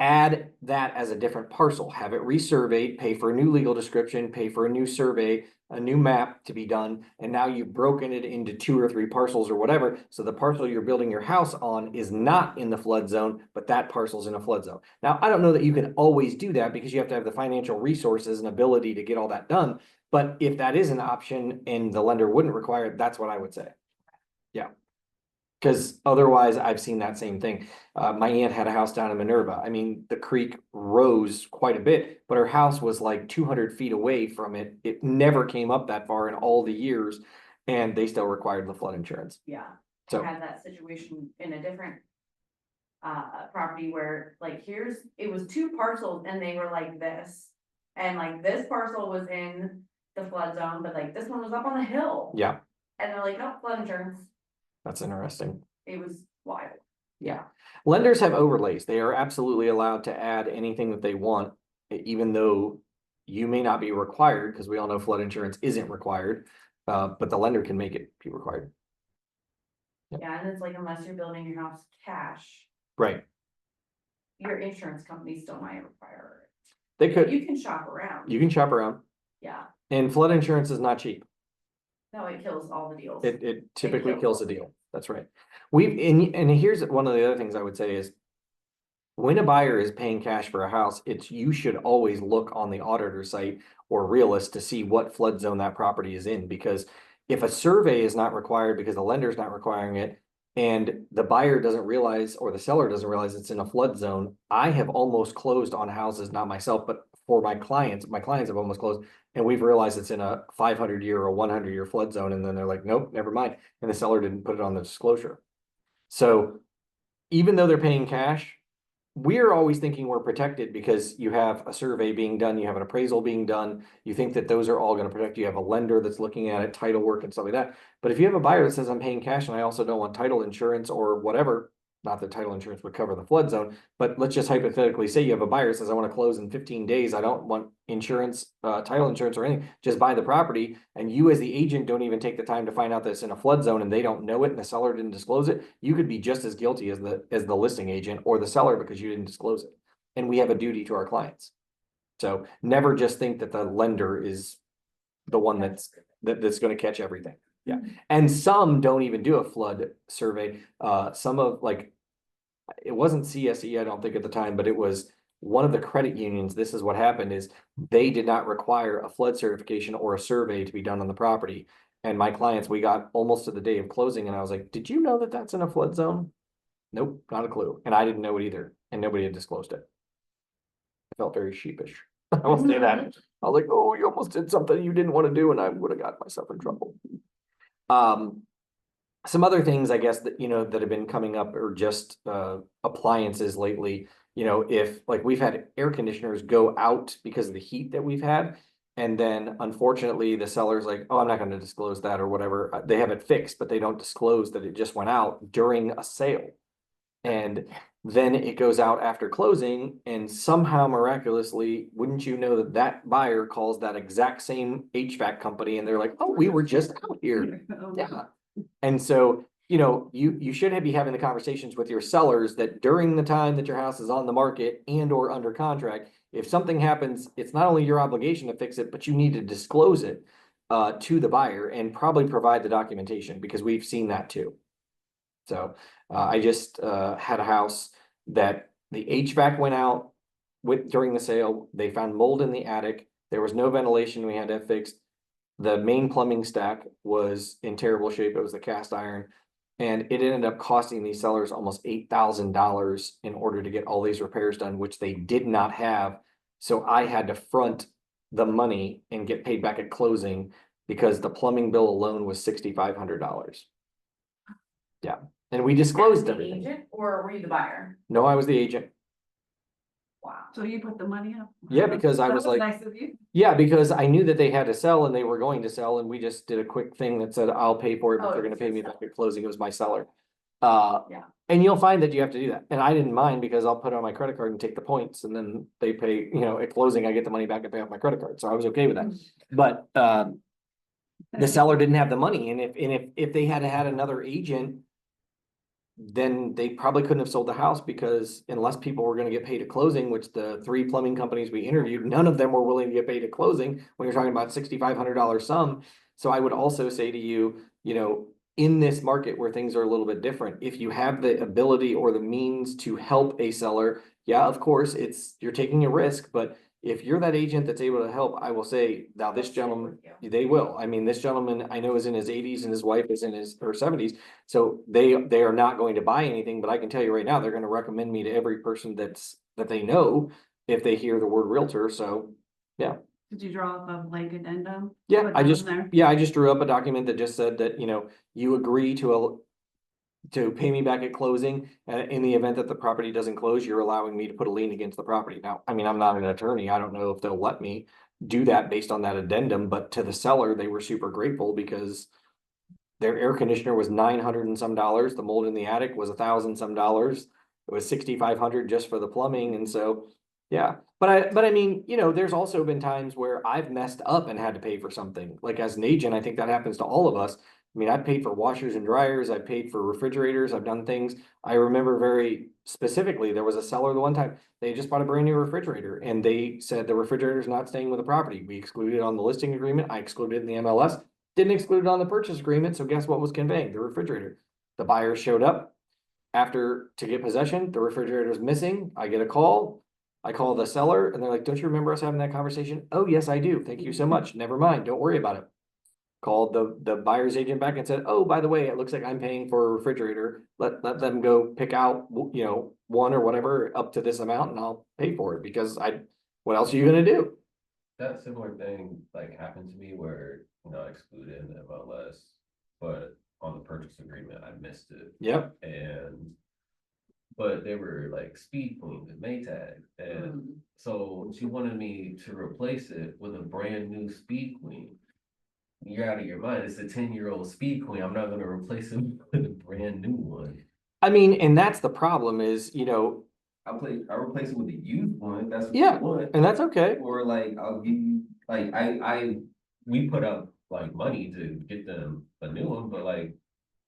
add that as a different parcel, have it resurveyed, pay for a new legal description, pay for a new survey, a new map to be done, and now you've broken it into 2 or 3 parcels or whatever. So the parcel you're building your house on is not in the flood zone, but that parcel's in a flood zone. Now, I don't know that you can always do that because you have to have the financial resources and ability to get all that done. But if that is an option and the lender wouldn't require it, that's what I would say. Yeah. Because otherwise, I've seen that same thing. My aunt had a house down in Minerva. I mean, the creek rose quite a bit, but her house was like 200 feet away from it. It never came up that far in all the years, and they still required the flood insurance. yeah. I So, had that situation in a different property where like it was 2 parcels and they were like this. And like this parcel was in the flood zone, but like this one was up on the hill. yeah, And they're like, no, flood insurance. that's interesting. It was wild. Yeah. Lenders have overlays. They are absolutely allowed to add anything that they want, even though you may not be required, because we all know flood insurance isn't required, but the lender can make it be required. Yep. Yeah, and it's like unless you're building your house cash, Right. your insurance company still might require They it. could, You can shop around. you can shop around, Yeah, and flood insurance is not cheap. no, it kills all the deals. It typically kills kills all a the deal. That's right. And here's one of the other things I would say is, when a buyer is paying cash for a house, you should always look on the auditor site or realist to see what flood zone that property is in, because if a survey is not required because the lender's not requiring it, and the buyer doesn't realize or the seller doesn't realize it's in a flood zone, I have almost closed on houses, not myself, but for my clients have almost closed, and we've realized it's in a 500-year or 100-year flood zone, and then they're like, nope, never mind, and the seller didn't put it on the disclosure. So even though they're paying cash, we're always thinking we're protected because you have a survey being done, you have an appraisal being done, you think that those are all going to protect you. You have a lender that's looking at it, title work and stuff like that. But if you have a buyer that says I'm paying cash and I also don't want title insurance or whatever, not that title insurance would cover the flood zone, but let's just hypothetically say you have a buyer that says I want to close in 15 days, I don't want insurance, title insurance or anything, just buy the property, and you as the agent don't even take the time to find out that it's in a flood zone and they don't know it and the seller didn't disclose it, you could be just as guilty as the listing agent or the seller because you didn't disclose it. And we have a duty to our clients. So never just think that the lender is the one that's going to catch everything. Yeah. And some don't even do a flood survey. Some of like, it wasn't CSE, I don't think at the time, but it was one of the credit unions. This is what happened is they did not require a flood certification or a survey to be done on the property. And my clients, we got almost to the day of closing and I was like, did you know that that's in a flood zone? Nope, not a clue. And I didn't know it either. And nobody had disclosed it. I felt very sheepish. I will say that. I was like, oh, you almost did something you didn't want to do and I would have got myself in trouble. Some other things, I guess, that, that have been coming up are just appliances lately. If like we've had air conditioners go out because of the heat that we've had. And then unfortunately, the seller's like, oh, I'm not going to disclose that or whatever. They have it fixed, but they don't disclose that it just went out during a sale. And then it goes out after closing, and somehow miraculously, wouldn't you know that that buyer calls that exact same HVAC company and they're like, oh, we were just out here. Yeah. And so, you should be having the conversations with your sellers that during the time that your house is on the market and or under contract, if something happens, it's not only your obligation to fix it, but you need to disclose it to the buyer and probably provide the documentation because we've seen that too. So I just had a house that the HVAC went out during the sale. They found mold in the attic. There was no ventilation. We had that fixed. The main plumbing stack was in terrible shape. It was the cast iron. And it ended up costing these sellers almost $8,000 in order to get all these repairs done, which they did not have. So I had to front the money and get paid back at closing because the plumbing bill alone was $6,500. Yeah. And we disclosed The everything. agent, or were you the buyer? No, I was the agent. Wow. So you put the money up? Yeah, because I That was like, nice of you. yeah, because I knew that they had to sell and they were going to sell, and we just did a quick thing that said, I'll pay for it, but Oh, they're it gonna was pay me your back at closing. It was my seller. Yeah. And you'll find that you have to do that. And I didn't mind because I'll put it on my credit card and take the points, and then they pay, at closing, I get the money back and pay off my credit card. So I was okay with that. But the seller didn't have the money, and if they had had another agent, then they probably couldn't have sold the house because unless people were going to get paid at closing, which the 3 plumbing companies we interviewed, none of them were willing to get paid at closing when you're talking about $6,500 sum. So I would also say to you, in this market where things are a little bit different, if you have the ability or the means to help a seller, yeah, of course, you're taking a risk, but if you're that agent that's able to help, I will say, now this gentleman, they will. I mean, this gentleman I know is in his 80s and his wife is in her 70s. So they are not going to buy anything, but I can tell you right now, they're going to recommend me to every person that they know if they hear the word realtor. So yeah. Did you draw up a blank addendum? Yeah, Put I down just there? drew up a document that just said that, you agree to pay me back at closing. In the event that the property doesn't close, you're allowing me to put a lien against the property. Now, I mean, I'm not an attorney. I don't know if they'll let me do that based on that addendum, but to the seller, they were super grateful because their air conditioner was $900 and some. The mold in the attic was $1,000 some. It was $6,500 just for the plumbing. And so, yeah, but I mean, there's also been times where I've messed up and had to pay for something. Like as an agent, I think that happens to all of us. I mean, I've paid for washers and dryers. I've paid for refrigerators. I've done things. I remember very specifically, there was a seller the one time, they just bought a brand new refrigerator and they said the refrigerator's not staying with the property. We excluded it on the listing agreement. I excluded it in the MLS, didn't exclude it on the purchase agreement. So guess what was conveying? The refrigerator. The buyer showed up to get possession. The refrigerator is missing. I get a call. I call the seller and they're like, don't you remember us having that conversation? Oh, yes, I do. Thank you so much. Never mind. Don't worry about it. Called the buyer's agent back and said, oh, by the way, it looks like I'm paying for a refrigerator. Let them go pick out, one or whatever up to this amount and I'll pay for it because What else are you gonna do? That similar thing like happened to me where, I excluded the MLS, but on the purchase agreement, I missed it. Yep. But they were like speed queens and Maytag, and so she wanted me to replace it with a brand new speed queen. You're out of your mind. It's a 10-year-old speed queen. I'm not gonna replace it with a brand new one. I mean, and that's the problem is, I replace it with a used one. That's what yeah, you want. and that's okay. Or like I'll give you like we put up like money to get them a new one, but like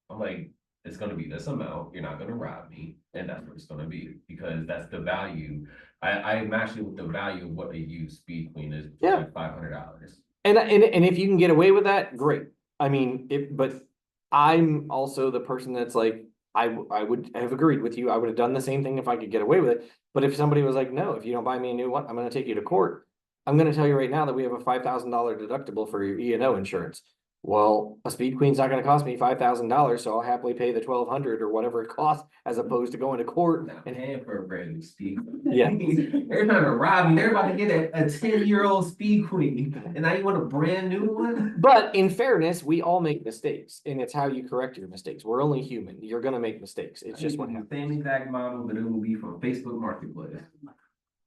I'm like, it's gonna be this amount, you're not gonna rob me, and that's what it's gonna be, because that's the value. I matched it with the value of what a used speed queen is, Yeah. like $500. And if you can get away with that, great. I mean, but I'm also the person that's like, I would have agreed with you. I would have done the same thing if I could get away with it. But if somebody was like, no, if you don't buy me a new one, I'm gonna take you to court. I'm gonna tell you right now that we have a $5,000 deductible for your E&O insurance. Well, a speed queen's not gonna cost me $5,000, so I'll happily pay the 1,200 or whatever it costs, as opposed to going to court. Not paying for a brand new speed. Yeah. They're trying to rob me. They're about to get a 10-year-old speed queen, and now you want a brand new one? But in fairness, we all make mistakes, and it's how you correct your mistakes. We're only human. You're gonna make mistakes. It's just what happens. Same exact model, but it will be from Facebook Marketplace.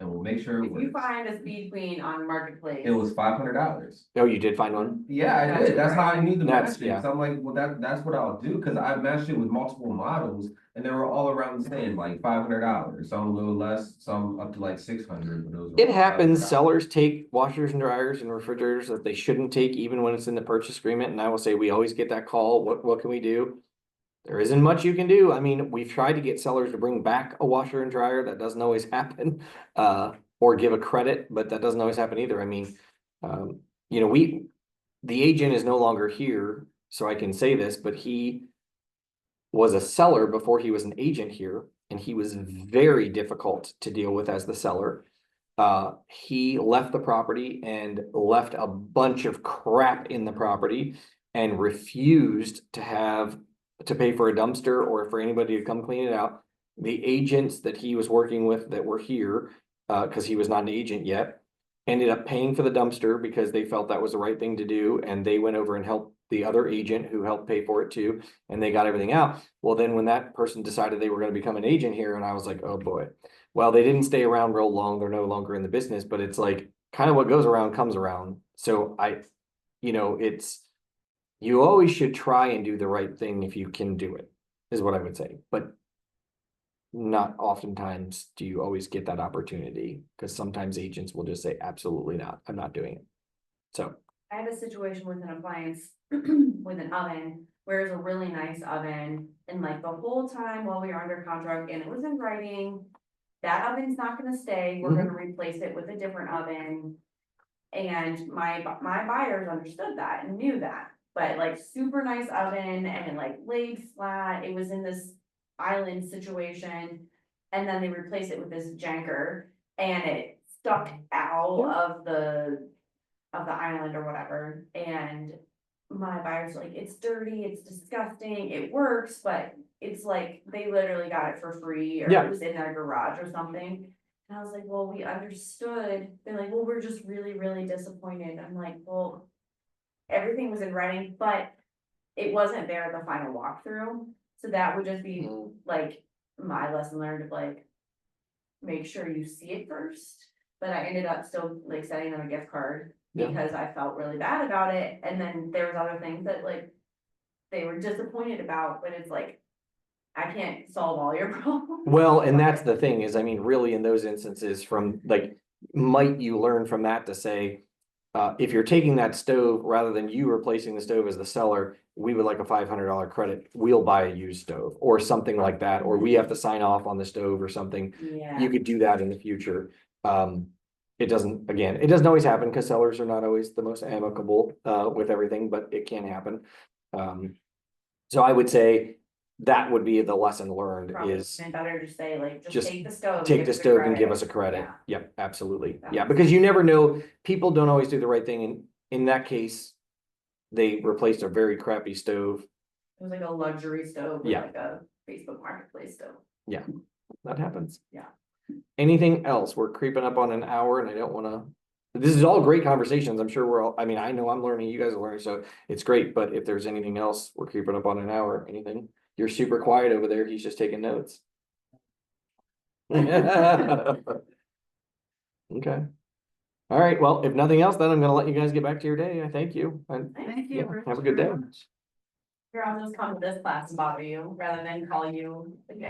And we'll make sure it If you works. find a speed queen on Marketplace. It was $500. Oh, you did find one? Yeah, I That's did. That's how I knew the That's- matching. yeah. So I'm like, well, that's what I'll do, because I matched it with multiple models and they were all around the same, like $500. Some a little less, some up to like 600. But those were It all happens. $500. Sellers take washers and dryers and refrigerators that they shouldn't take, even when it's in the purchase agreement. And I will say, we always get that call. What can we do? There isn't much you can do. I mean, we've tried to get sellers to bring back a washer and dryer. That doesn't always happen. Or give a credit, but that doesn't always happen either. I mean, the agent is no longer here, so I can say this, but he was a seller before he was an agent here, and he was very difficult to deal with as the seller. He left the property and left a bunch of crap in the property and refused to pay for a dumpster or for anybody to come clean it out. The agents that he was working with that were here, because he was not an agent yet, ended up paying for the dumpster because they felt that was the right thing to do, and they went over and helped the other agent who helped pay for it too, and they got everything out. Well, then when that person decided they were going to become an agent here, and I was like, oh boy. Well, they didn't stay around real long. They're no longer in the business, but it's like kind of what goes around comes around. So you always should try and do the right thing if you can do it, is what I would say. But not oftentimes do you always get that opportunity, because sometimes agents will just say, absolutely not, I'm not doing it. So I had a situation with an appliance, with an oven, where it's a really nice oven, and like the whole time while we were under contract, and it was in writing, that oven's not gonna stay, we're gonna replace it with a different oven. And my buyers understood that and knew that, but like super nice oven, and it like laid flat, it was in this island situation. And then they replaced it with this janker, and it stuck out of the island or whatever, and my buyer's like, it's dirty, it's disgusting, it works, but it's like, they literally got it for free, or Yeah. it was in their garage or something. And I was like, well, we understood. They're like, well, we're just really, really disappointed. I'm like, well, everything was in writing, but it wasn't there at the final walkthrough. So that would just be like my lesson learned of like, make sure you see it first. But I ended up still like sending them a gift card Yeah. because I felt really bad about it. And then there was other things that like they were disappointed about, but it's like, I can't solve all your problems. well, and that's the thing is, I mean, really in those instances from like, might you learn from that to say, if you're taking that stove, rather than you replacing the stove as the seller, we would like a $500 credit, we'll buy a used stove or something like that, or we have to sign off on the stove or something. Yeah. You could do that in the future. It doesn't always happen, because sellers are not always the most amicable with everything, but it can happen. So I would say that would be the lesson learned Probably is been better to say like, just just take the stove. take give the us stove and give credit. us a credit. Yeah. Yep, absolutely. That Yeah, makes because you never know, people don't always do the right thing, and in that case, they replaced a very crappy stove. It was like a luxury stove with Yeah. like a Facebook Marketplace stove. That happens. Yeah. Anything else? We're creeping up on an hour and I don't wanna. This is all great conversations. I'm sure we're all, I mean, I know I'm learning, you guys are learning, so it's great, but if there's anything else, we're creeping up on an hour, anything? You're super quiet over there. He's just taking notes. Okay. All right, well, if nothing else, then I'm gonna let you guys get back to your day. I thank you. And Thank yeah, you. Rich, have a good day. very much. Here, I'll just come to this class and bother you rather than call you again.